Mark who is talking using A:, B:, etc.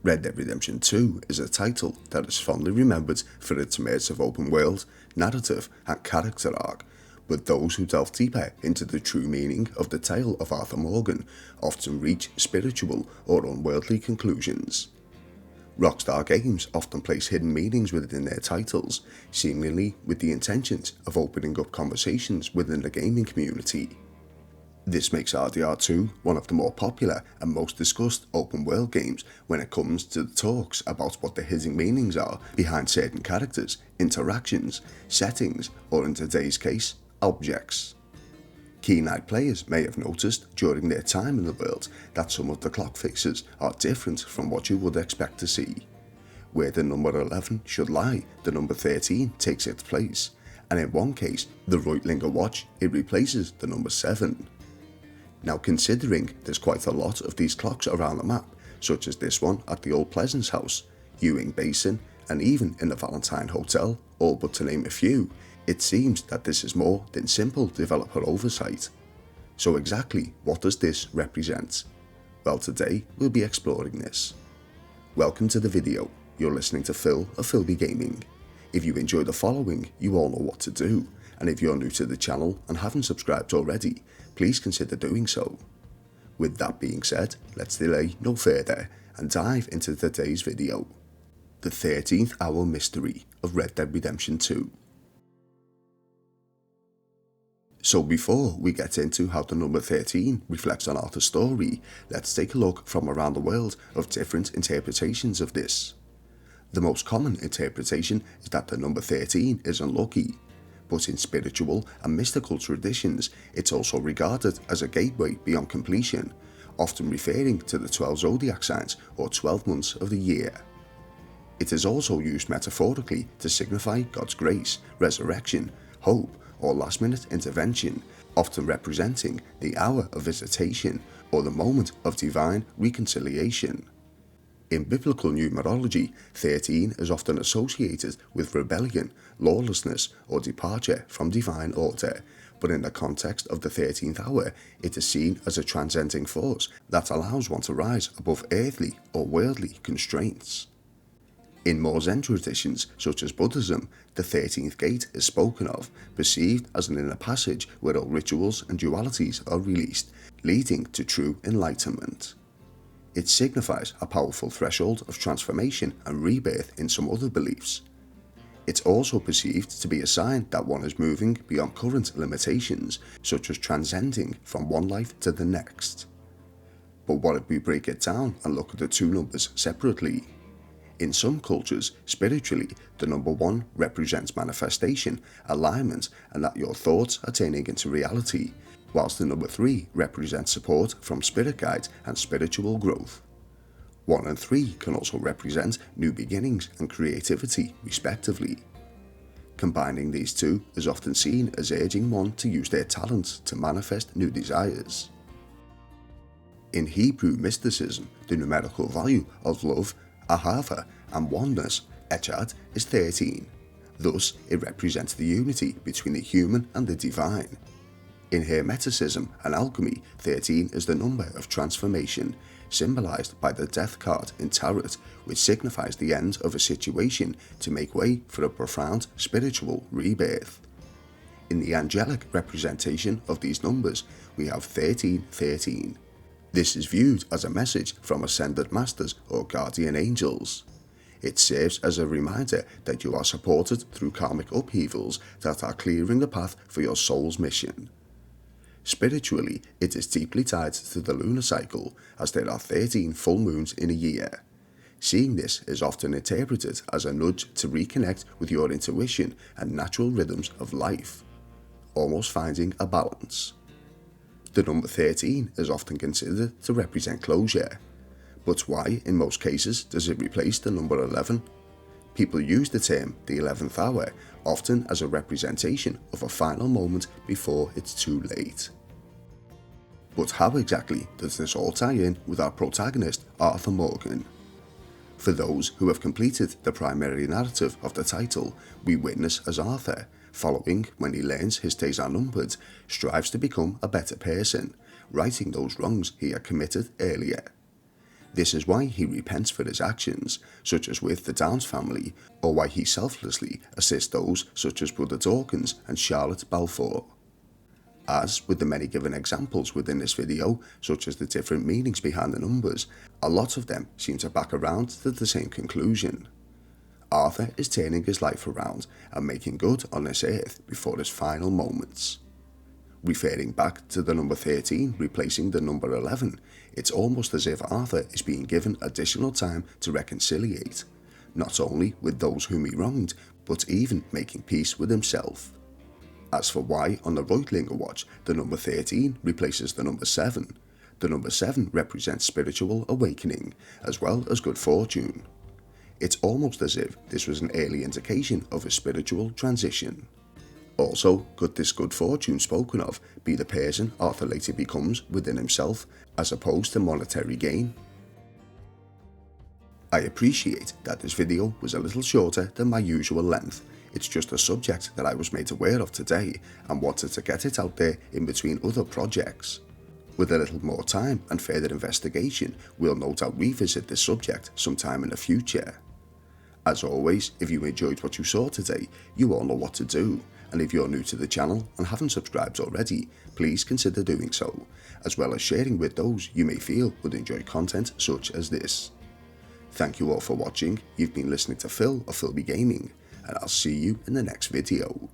A: Red Dead Redemption 2 is a title that is fondly remembered for its immersive open world, narrative and character arc, but those who delve deeper into the true meaning of the tale of Arthur Morgan often reach spiritual or unworldly conclusions. Rockstar Games often place hidden meanings within their titles, seemingly with the intentions of opening up conversations within the gaming community. This makes RDR2 one of the more popular and most discussed open world games when it comes to the talks about what the hidden meanings are behind certain characters, interactions, settings, or in today's case, objects. Keen-eyed players may have noticed during their time in the world that some of the clock faces are different from what you would expect to see. Where the number 11 should lie, the number 13 takes its place, and in one case, the Reutlinger watch, it replaces the number 7. Now, considering there's quite a lot of these clocks around the map, such as this one at the Old Pleasance House, Ewing Basin, and even in the Valentine Hotel, all but to name a few, it seems that this is more than simple developer oversight. So exactly what does this represent? Well, today we'll be exploring this. Welcome to the video. You're listening to Phil of Philby Gaming. If you enjoy the following, you all know what to do, and if you're new to the channel and haven't subscribed already, please consider doing so. With that being said, let's delay no further and dive into today's video. The 13th Hour Mystery of Red Dead Redemption 2. So before we get into how the number 13 reflects on Arthur's story, let's take a look from around the world of different interpretations of this. The most common interpretation is that the number 13 is unlucky, but in spiritual and mystical traditions it's also regarded as a gateway beyond completion, often referring to the 12 zodiac signs or 12 months of the year. It is also used metaphorically to signify God's grace, resurrection, hope, or last-minute intervention, often representing the hour of visitation or the moment of divine reconciliation. In biblical numerology, 13 is often associated with rebellion, lawlessness, or departure from divine order, but in the context of the 13th hour, it is seen as a transcending force that allows one to rise above earthly or worldly constraints. In more Zen traditions, such as Buddhism, the 13th gate is spoken of, perceived as an inner passage where all rituals and dualities are released, leading to true enlightenment. It signifies a powerful threshold of transformation and rebirth in some other beliefs. It's also perceived to be a sign that one is moving beyond current limitations, such as transcending from one life to the next. But what if we break it down and look at the two numbers separately? In some cultures, spiritually, the number 1 represents manifestation, alignment, and that your thoughts are turning into reality, whilst the number 3 represents support from spirit guides and spiritual growth. 1 and 3 can also represent new beginnings and creativity, respectively. Combining these two is often seen as urging one to use their talents to manifest new desires. In Hebrew mysticism, the numerical value of love, ahava, and oneness, echad, is 13. Thus, it represents the unity between the human and the divine. In Hermeticism and alchemy, 13 is the number of transformation, symbolized by the death card in tarot, which signifies the end of a situation to make way for a profound spiritual rebirth. In the angelic representation of these numbers, we have 1313. This is viewed as a message from ascended masters or guardian angels. It serves as a reminder that you are supported through karmic upheavals that are clearing the path for your soul's mission. Spiritually, it is deeply tied to the lunar cycle, as there are 13 full moons in a year. Seeing this is often interpreted as a nudge to reconnect with your intuition and natural rhythms of life, almost finding a balance. The number 13 is often considered to represent closure. But why, in most cases, does it replace the number 11? People use the term the 11th hour often as a representation of a final moment before it's too late. But how exactly does this all tie in with our protagonist, Arthur Morgan? For those who have completed the primary narrative of the title, we witness as Arthur, following when he learns his days are numbered, strives to become a better person, righting those wrongs he had committed earlier. This is why he repents for his actions, such as with the Downs family, or why he selflessly assists those such as Brother Dawkins and Charlotte Balfour. As with the many given examples within this video, such as the different meanings behind the numbers, a lot of them seem to back around to the same conclusion. Arthur is turning his life around and making good on this earth before his final moments. Referring back to the number 13 replacing the number 11, it's almost as if Arthur is being given additional time to reconciliate, not only with those whom he wronged, but even making peace with himself. As for why on the Reutlinger watch the number 13 replaces the number 7, the number 7 represents spiritual awakening as well as good fortune. It's almost as if this was an early indication of a spiritual transition. Also, could this good fortune spoken of be the person Arthur later becomes within himself, as opposed to monetary gain? I appreciate that this video was a little shorter than my usual length. It's just a subject that I was made aware of today and wanted to get it out there in between other projects. With a little more time and further investigation, we'll no doubt revisit this subject sometime in the future. As always, if you enjoyed what you saw today, you all know what to do. And if you're new to the channel and haven't subscribed already, please consider doing so, as well as sharing with those you may feel would enjoy content such as this. Thank you all for watching. You've been listening to Phil of Philby Gaming, and I'll see you in the next video.